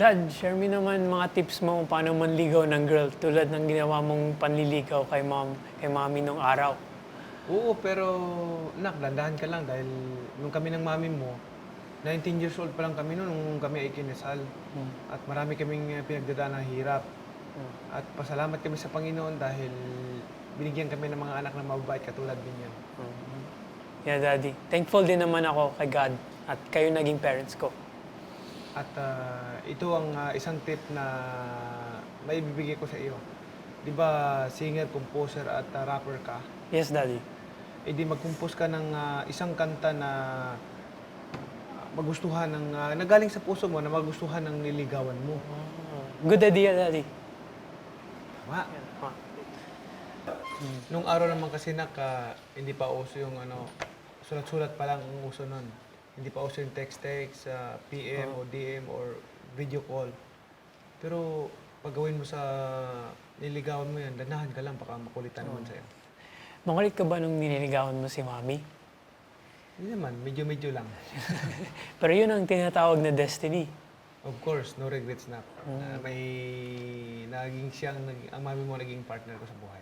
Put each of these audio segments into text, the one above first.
Dad, share me naman mga tips mo kung paano manligaw ng girl tulad ng ginawa mong panliligaw kay mami nung araw. Oo, pero nak, dandahan ka lang dahil nung kami ng mami mo, 19 years old pa lang kami noon nung kami ay kinasal. At marami kaming pinagdadaan ng hirap. At pasalamat kami sa Panginoon dahil binigyan kami ng mga anak na mababait katulad ninyo. Yeah, Daddy. Thankful din naman ako kay God at kayo naging parents ko. At ito ang isang tip na maibibigay ko sa iyo. Di ba singer, composer at rapper ka? Yes, Daddy. E di mag-compose ka ng isang kanta na magustuhan ng nagaling sa puso mo na magustuhan ng niligawan mo. Good idea, Daddy. Tama. Ah, Nung araw naman kasi hindi pa uso yung sulat-sulat pa lang ang uso nun. Hindi pa uso yung text-text, PM o DM or video call. Pero pag gawin mo sa niligawan mo yan, danahan ka lang, baka makulitan naman sa'yo. Makulit ka ba nung nililigawan mo si Mami? Hindi naman, medyo-medyo lang. Pero yun ang tinatawag na destiny. Of course, no regrets na. May ang mami mo naging partner ko sa buhay.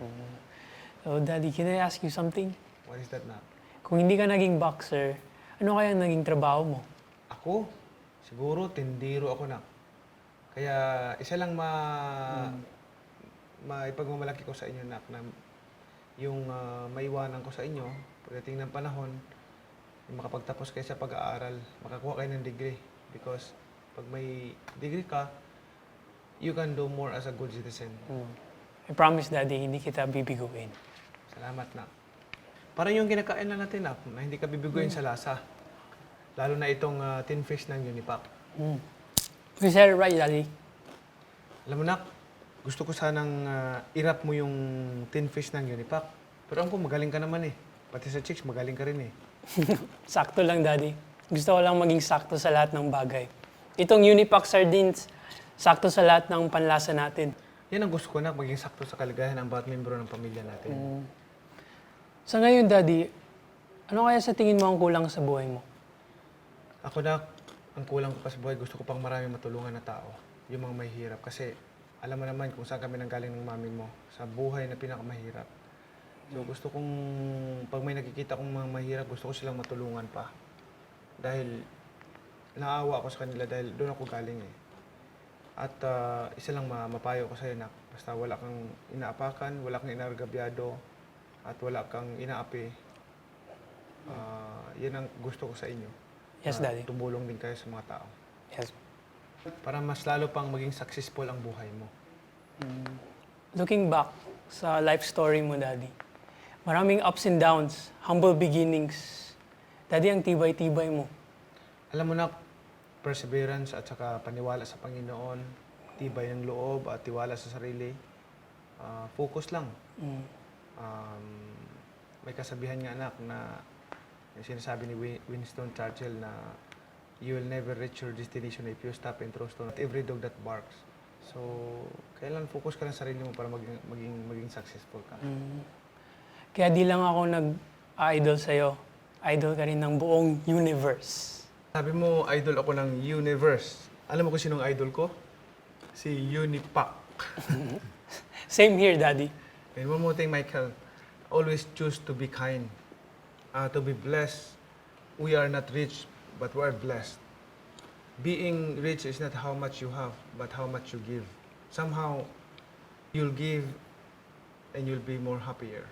So, Daddy, can I ask you something? What is that na? Kung hindi ka naging boxer, ano kaya ang naging trabaho mo? Ako, siguro tindiro ako na. Kaya isa lang maipagmamalaki ko sa inyo na yung maiwanan ko sa inyo pagdating ng panahon, makapagtapos kayo sa pag-aaral, makakuha kayo ng degree. Because pag may degree ka, you can do more as a good citizen. I promise, Daddy, hindi kita bibiguin. Salamat na. Parang yung kinakain lang natin na hindi ka bibiguin sa lasa. Lalo na itong tin fish ng Unipac. You said it right, Daddy. Alam mo na, gusto ko sanang i-wrap mo yung tin fish ng Unipac. Pero ako, magaling ka naman eh. Pati sa chicks, magaling ka rin eh. Sakto lang, Daddy. Gusto ko lang maging sakto sa lahat ng bagay. Itong Unipac sardines, sakto sa lahat ng panlasa natin. Yan ang gusto ko na, maging sakto sa kaligayahan ng bawat membro ng pamilya natin. Sa ngayon, Daddy, ano kaya sa tingin mo ang kulang sa buhay mo? Ako na, ang kulang ko pa sa buhay, gusto ko pang marami matulungan na tao. Yung mga may hirap. Kasi alam mo naman kung saan kami nanggaling ng mami mo. Sa buhay na pinakamahirap. So gusto kong, pag may nakikita kong mga mahirap, gusto ko silang matulungan pa. Dahil naawa ako sa kanila dahil doon ako galing eh. At isa lang mapayo ko sa'yo na basta wala kang inaapakan, wala kang inargabyado, at wala kang inaapi. Yan ang gusto ko sa inyo. Yes, Daddy. Tumulong din kayo sa mga tao. Yes. Para mas lalo pang maging successful ang buhay mo. Looking back sa life story mo, Daddy, maraming ups and downs, humble beginnings. Daddy, ang tibay-tibay mo. Alam mo na, perseverance at saka paniwala sa Panginoon, tibay ng loob at tiwala sa sarili. Focus lang. May kasabihan nga anak na yung sinasabi ni Winston Churchill na you will never reach your destination if you stop and throw stone at every dog that barks. So, kailan focus ka lang sa sarili mo para maging successful ka. Kaya di lang ako nag-idol sa'yo. Idol ka rin ng buong universe. Sabi mo, idol ako ng universe. Alam mo kung sinong idol ko? Si Unipac. Same here, Daddy. And one more thing, Michael. Always choose to be kind. To be blessed. We are not rich, but we are blessed. Being rich is not how much you have, but how much you give. Somehow, you'll give and you'll be more happier.